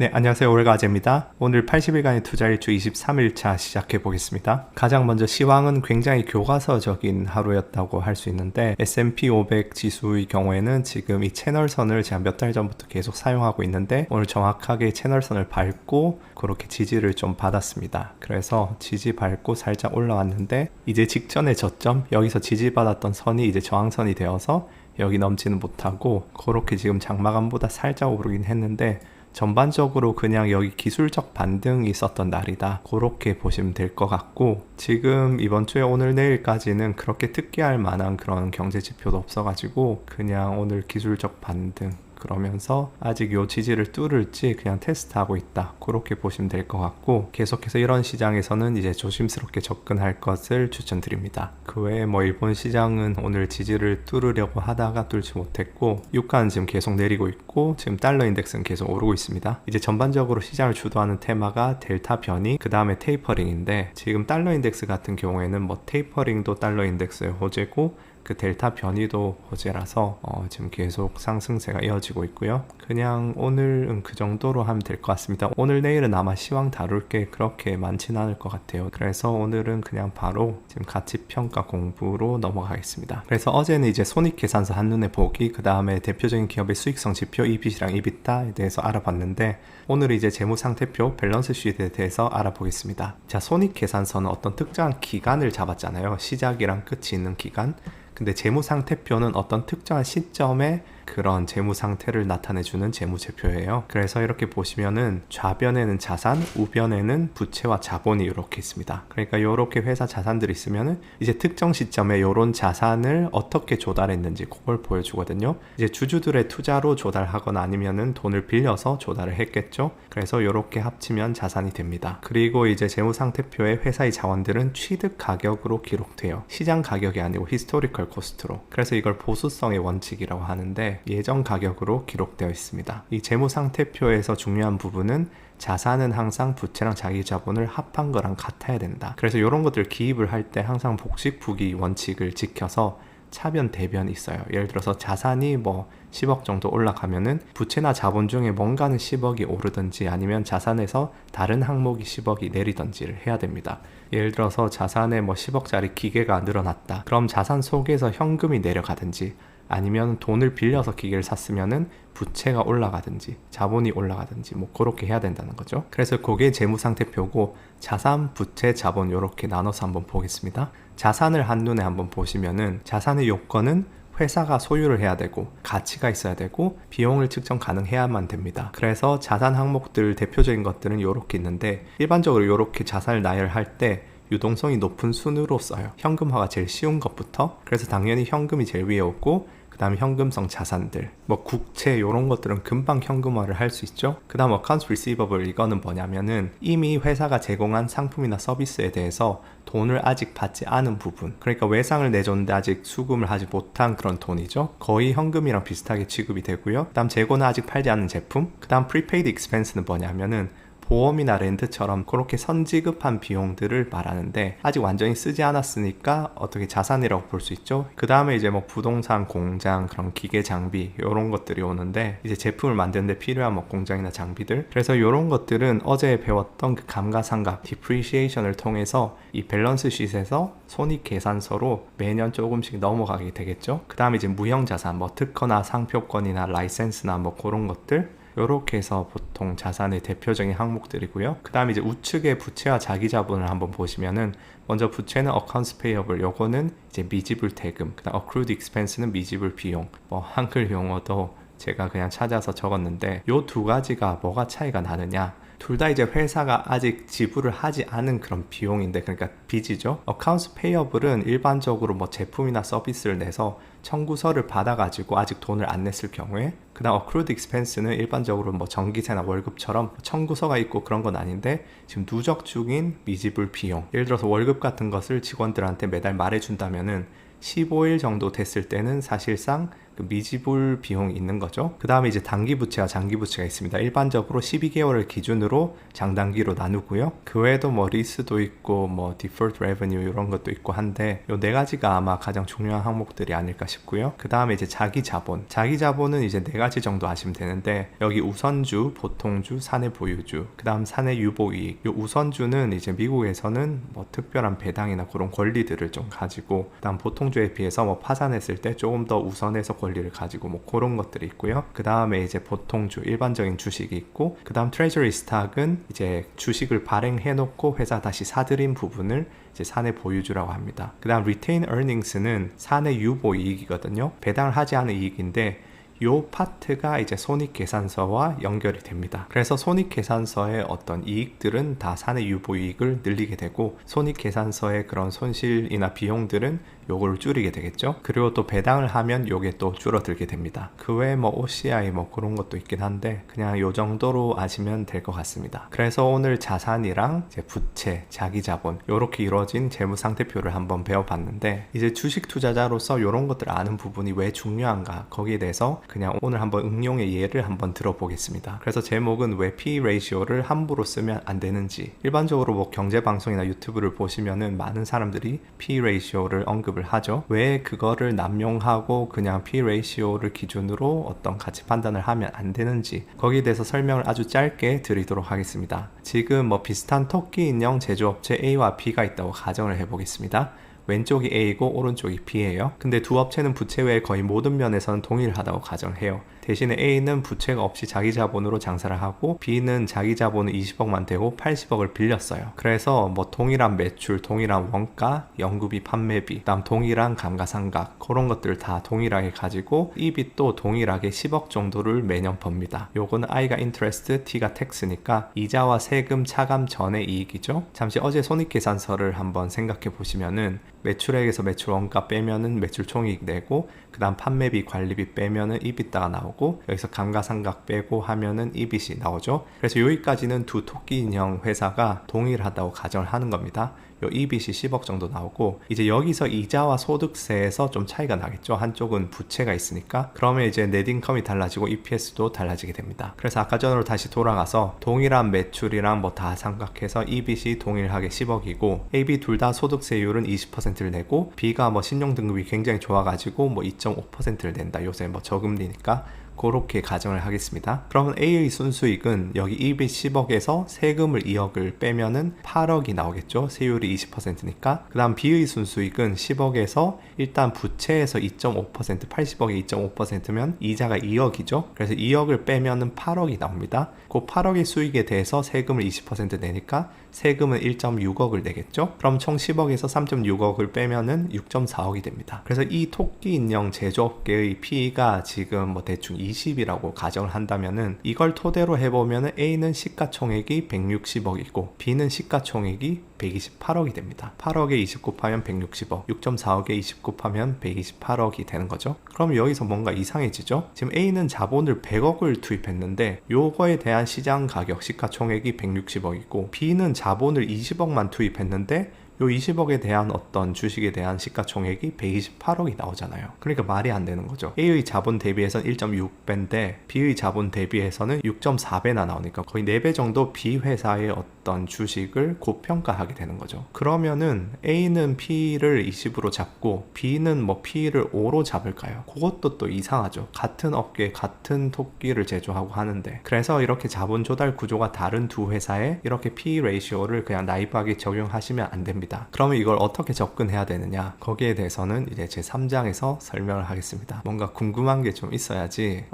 네, 안녕하세요. 올가제입니다. 오늘 80일간의 투자일주 23일차 시작해 보겠습니다. 가장 먼저 시황은 굉장히 교과서적인 하루였다고 할 수 있는데 S&P 500 지수의 경우에는 지금 이 채널선을 제가 몇 달 전부터 계속 사용하고 있는데 오늘 정확하게 채널선을 밟고 그렇게 지지를 좀 받았습니다. 그래서 지지 밟고 살짝 올라왔는데 이제 직전의 저점, 여기서 지지받았던 선이 이제 저항선이 되어서 여기 넘지는 못하고 그렇게 지금 장마감보다 살짝 오르긴 했는데 전반적으로 그냥 여기 기술적 반등이 있었던 날이다, 그렇게 보시면 될 것 같고, 지금 이번 주에 오늘 내일까지는 그렇게 특기할 만한 그런 경제 지표도 없어가지고 그냥 오늘 기술적 반등 그러면서 아직 요 지지를 뚫을지 그냥 테스트하고 있다, 그렇게 보시면 될 것 같고, 계속해서 이런 시장에서는 이제 조심스럽게 접근할 것을 추천드립니다. 그 외에 뭐 일본 시장은 오늘 지지를 뚫으려고 하다가 뚫지 못했고, 유가는 지금 계속 내리고 있고 지금 달러 인덱스는 계속 오르고 있습니다. 이제 전반적으로 시장을 주도하는 테마가 델타 변이, 그 다음에 테이퍼링인데, 지금 달러 인덱스 같은 경우에는 뭐 테이퍼링도 달러 인덱스의 호재고 그 델타 변이도 호재라서 지금 계속 상승세가 이어지고 있고요. 그냥 오늘은 그 정도로 하면 될 것 같습니다. 오늘 내일은 아마 시황 다룰 게 그렇게 많진 않을 것 같아요. 그래서 오늘은 그냥 바로 지금 가치평가 공부로 넘어가겠습니다. 그래서 어제는 이제 손익계산서 한눈에 보기, 그 다음에 대표적인 기업의 수익성 지표 EBIT이랑 EBITDA에 대해서 알아봤는데, 오늘 이제 재무상태표 밸런스 시트에 대해서 알아보겠습니다. 자, 손익계산서는 어떤 특정한 기간을 잡았잖아요. 시작이랑 끝이 있는 기간. 근데 재무상태표는 어떤 특정한 시점에 그런 재무 상태를 나타내주는 재무제표예요. 그래서 이렇게 보시면은 좌변에는 자산, 우변에는 부채와 자본이 이렇게 있습니다. 그러니까 이렇게 회사 자산들이 있으면은 이제 특정 시점에 이런 자산을 어떻게 조달했는지 그걸 보여주거든요. 이제 주주들의 투자로 조달하거나 아니면은 돈을 빌려서 조달을 했겠죠. 그래서 이렇게 합치면 자산이 됩니다. 그리고 이제 재무상태표에 회사의 자원들은 취득 가격으로 기록돼요. 시장 가격이 아니고 히스토리컬 코스트로. 그래서 이걸 보수성의 원칙이라고 하는데, 예전 가격으로 기록되어 있습니다. 이 재무상태표에서 중요한 부분은 자산은 항상 부채랑 자기 자본을 합한 거랑 같아야 된다. 그래서 이런 것들 기입을 할 때 항상 복식부기 원칙을 지켜서 차변 대변이 있어요. 예를 들어서 자산이 뭐 10억 정도 올라가면은 부채나 자본 중에 뭔가는 10억이 오르든지 아니면 자산에서 다른 항목이 10억이 내리든지를 해야 됩니다. 예를 들어서 자산에 뭐 10억짜리 기계가 늘어났다. 그럼 자산 속에서 현금이 내려가든지 아니면 돈을 빌려서 기계를 샀으면은 부채가 올라가든지 자본이 올라가든지 뭐 그렇게 해야 된다는 거죠. 그래서 그게 재무상태표고, 자산, 부채, 자본 이렇게 나눠서 한번 보겠습니다. 자산을 한눈에 한번 보시면은 자산의 요건은 회사가 소유를 해야 되고 가치가 있어야 되고 비용을 측정 가능해야만 됩니다. 그래서 자산 항목들 대표적인 것들은 이렇게 있는데, 일반적으로 이렇게 자산을 나열할 때 유동성이 높은 순으로 써요. 현금화가 제일 쉬운 것부터. 그래서 당연히 현금이 제일 위에 오고, 그 다음에 현금성 자산들, 뭐 국채 이런 것들은 금방 현금화를 할 수 있죠. 그 다음 accounts receivable, 이거는 뭐냐면은 이미 회사가 제공한 상품이나 서비스에 대해서 돈을 아직 받지 않은 부분, 그러니까 외상을 내줬는데 아직 수금을 하지 못한 그런 돈이죠. 거의 현금이랑 비슷하게 취급이 되고요. 그 다음 재고는 아직 팔지 않은 제품. 그 다음 prepaid expense는 뭐냐면은 보험이나 렌트처럼 그렇게 선지급한 비용들을 말하는데 아직 완전히 쓰지 않았으니까 어떻게 자산이라고 볼 수 있죠. 그 다음에 이제 뭐 부동산, 공장, 그런 기계, 장비 이런 것들이 오는데, 이제 제품을 만드는데 필요한 뭐 공장이나 장비들. 그래서 이런 것들은 어제 배웠던 그 감가상각, depreciation을 통해서 이 밸런스 쉿에서 손익계산서로 매년 조금씩 넘어가게 되겠죠. 그 다음에 이제 무형자산, 뭐 특허나 상표권이나 라이센스나 뭐 그런 것들, 이렇게 해서 보통 자산의 대표적인 항목들이고요. 그 다음에 이제 우측의 부채와 자기 자본을 한번 보시면은, 먼저 부채는 accounts payable, 요거는 이제 미지불 대금, 그 다음 accrued expense는 미지불 비용. 뭐 한글 용어도 제가 그냥 찾아서 적었는데, 요 두 가지가 뭐가 차이가 나느냐, 둘 다 이제 회사가 아직 지불을 하지 않은 그런 비용인데, 그러니까 빚이죠. accounts payable은 일반적으로 뭐 제품이나 서비스를 내서 청구서를 받아가지고 아직 돈을 안 냈을 경우에, 그 다음 accrued expense는 일반적으로 뭐 전기세나 월급처럼 청구서가 있고 그런 건 아닌데 지금 누적 중인 미지불 비용, 예를 들어서 월급 같은 것을 직원들한테 매달 말해준다면은 15일 정도 됐을 때는 사실상 그 미지불 비용이 있는 거죠. 그 다음에 이제 단기 부채와 장기 부채가 있습니다. 일반적으로 12개월을 기준으로 장단기로 나누고요. 그 외에도 뭐 리스도 있고 뭐 deferred revenue 이런 것도 있고 한데 요 네 가지가 아마 가장 중요한 항목들이 아닐까 싶고요. 그 다음에 이제 자기 자본은 이제 네 가지 정도 아시면 되는데 여기 우선주, 보통주, 사내 보유주, 그 다음 사내 유보이익. 요 우선주는 이제 미국에서는 뭐 특별한 배당이나 그런 권리들을 좀 가지고, 그 다음 보통주에 비해서 뭐 파산했을 때 조금 더 우선해서 권리를 가지고 뭐 그런 것들이 있고요. 그 다음에 이제 보통주, 일반적인 주식이 있고, 그 다음 트레저리 스탁은 이제 주식을 발행해 놓고 회사 다시 사들인 부분을 이제 사내 보유주라고 합니다. 그 다음 리테인 earnings는 사내 유보 이익이거든요. 배당을 하지 않은 이익인데 요 파트가 이제 손익계산서와 연결이 됩니다. 그래서 손익계산서의 어떤 이익들은 다 사내 유보 이익을 늘리게 되고, 손익계산서의 그런 손실이나 비용들은 요걸 줄이게 되겠죠. 그리고 또 배당을 하면 요게 또 줄어들게 됩니다. 그 외에 뭐 OCI 뭐 그런 것도 있긴 한데 그냥 요 정도로 아시면 될 것 같습니다. 그래서 오늘 자산이랑 이제 부채, 자기자본 요렇게 이루어진 재무상태표를 한번 배워봤는데, 이제 주식 투자자로서 요런 것들을 아는 부분이 왜 중요한가, 거기에 대해서 그냥 오늘 한번 응용의 예를 한번 들어보겠습니다. 그래서 제목은 왜 P 레이시오를 함부로 쓰면 안 되는지. 일반적으로 뭐 경제방송이나 유튜브를 보시면은 많은 사람들이 P 레이시오를 언급을 하죠. 왜 그거를 남용하고 그냥 P 레이시오를 기준으로 어떤 가치 판단을 하면 안 되는지, 거기에 대해서 설명을 아주 짧게 드리도록 하겠습니다. 지금 뭐 비슷한 토끼 인형 제조업체 A와 B가 있다고 가정을 해보겠습니다. 왼쪽이 A이고 오른쪽이 B예요. 근데 두 업체는 부채 외에 거의 모든 면에서는 동일하다고 가정해요. 대신에 A는 부채가 없이 자기 자본으로 장사를 하고 B는 자기 자본은 20억만 되고 80억을 빌렸어요. 그래서 뭐 동일한 매출, 동일한 원가, 연구비, 판매비, 그다음 동일한 감가상각, 그런 것들 다 동일하게 가지고 이 빚도 동일하게 10억 정도를 매년 법니다. 요거는 I가 인트레스트, T가 텍스니까 이자와 세금 차감 전의 이익이죠. 잠시 어제 손익계산서를 한번 생각해 보시면은 매출액에서 매출 원가 빼면은 매출 총이익 내고, 그 다음 판매비, 관리비 빼면은 이비다가 나오고, 여기서 감가상각 빼고 하면은 이빗이 나오죠. 그래서 여기까지는 두 토끼 인형 회사가 동일하다고 가정을 하는 겁니다. 요 이빗이 10억 정도 나오고, 이제 여기서 이자와 소득세에서 좀 차이가 나겠죠. 한쪽은 부채가 있으니까. 그러면 이제 넷인컴이 달라지고 EPS도 달라지게 됩니다. 그래서 아까 전으로 다시 돌아가서 동일한 매출이랑 뭐 다 삼각해서 이빗이 동일하게 10억이고 A, B 둘 다 소득세율은 20%를 내고, B가 뭐 신용등급이 굉장히 좋아가지고 뭐 2.5%를 낸다. 요새 뭐 저금리니까. 그렇게 가정을 하겠습니다. 그러면 A의 순수익은 여기 EBIT 10억에서 세금을 2억을 빼면은 8억이 나오겠죠. 세율이 20%니까. 그 다음 B의 순수익은 10억에서 일단 부채에서 2.5%, 80억에 2.5%면 이자가 2억이죠. 그래서 2억을 빼면은 8억이 나옵니다. 그 8억의 수익에 대해서 세금을 20% 내니까 세금은 1.6억을 내겠죠. 그럼 총 10억에서 3.6억을 빼면은 6.4억이 됩니다. 그래서 이 토끼 인형 제조업계의 PE가 지금 뭐 대충 20이라고 가정을 한다면은, 이걸 토대로 해보면은 A는 시가총액이 160억이고 B는 시가총액이 128억이 됩니다. 8억에 20 곱하면 160억, 6.4억에 20 곱하면 128억이 되는 거죠. 그럼 여기서 뭔가 이상해지죠. 지금 A는 자본을 100억을 투입했는데 요거에 대한 시장 가격 시가총액이 160억이고, B는 자본을 20억만 투입했는데 요 20억에 대한 어떤 주식에 대한 시가총액이 128억이 나오잖아요. 그러니까 말이 안 되는 거죠. A의 자본 대비해서는 1.6배인데 B의 자본 대비해서는 6.4배나 나오니까 거의 4배 정도 B 회사의 어떤 주식을 고평가하게 되는 거죠. 그러면은 A는 P를 20으로 잡고 B는 뭐 P를 5로 잡을까요? 그것도 또 이상하죠. 같은 업계 같은 토끼를 제조하고 하는데. 그래서 이렇게 자본 조달 구조가 다른 두 회사에 이렇게 P 레이시오를 그냥 나이브하게 적용하시면 안 됩니다. 그러면 이걸 어떻게 접근해야 되느냐, 거기에 대해서는 이제 제 3장에서 설명을 하겠습니다. 뭔가 궁금한 게 좀 있어야지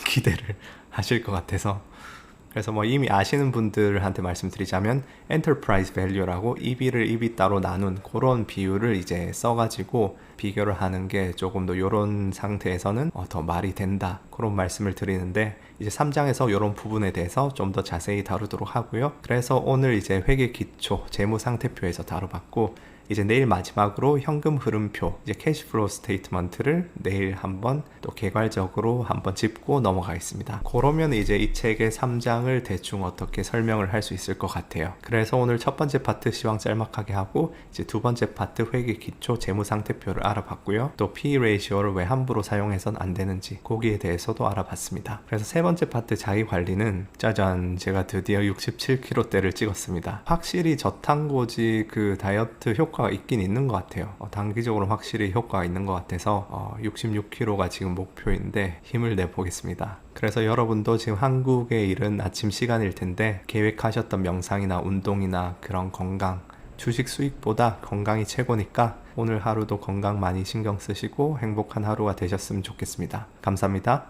기대를 하실 것 같아서. 그래서 뭐 이미 아시는 분들한테 말씀드리자면 엔터프라이즈 밸류라고 EB를 EBITDA로 나눈 그런 비율을 이제 써가지고 비교를 하는 게 조금 더 이런 상태에서는 더 말이 된다, 그런 말씀을 드리는데, 이제 3장에서 이런 부분에 대해서 좀 더 자세히 다루도록 하고요. 그래서 오늘 이제 회계 기초 재무상태표에서 다뤄봤고, 이제 내일 마지막으로 현금 흐름표, 이제 캐시플로우 스테이트먼트를 내일 한번 또 개괄적으로 한번 짚고 넘어가겠습니다. 그러면 이제 이 책의 3장을 대충 어떻게 설명을 할 수 있을 것 같아요. 그래서 오늘 첫 번째 파트 시황 짤막하게 하고 이제 두 번째 파트 회계 기초 재무 상태표를 알아봤고요. 또 P 레이시오를 왜 함부로 사용해선 안 되는지 거기에 대해서도 알아봤습니다. 그래서 세 번째 파트 자기 관리는 짜잔, 제가 드디어 67kg대를 찍었습니다. 확실히 저탄고지 그 다이어트 효과가 있긴 있는 것 같아요. 단기적으로 확실히 효과가 있는 것 같아서 66kg가 지금 목표인데 힘을 내보겠습니다. 그래서 여러분도 지금 한국에 이른 아침 시간일 텐데 계획하셨던 명상이나 운동이나 그런 건강, 주식 수익보다 건강이 최고니까 오늘 하루도 건강 많이 신경 쓰시고 행복한 하루가 되셨으면 좋겠습니다. 감사합니다.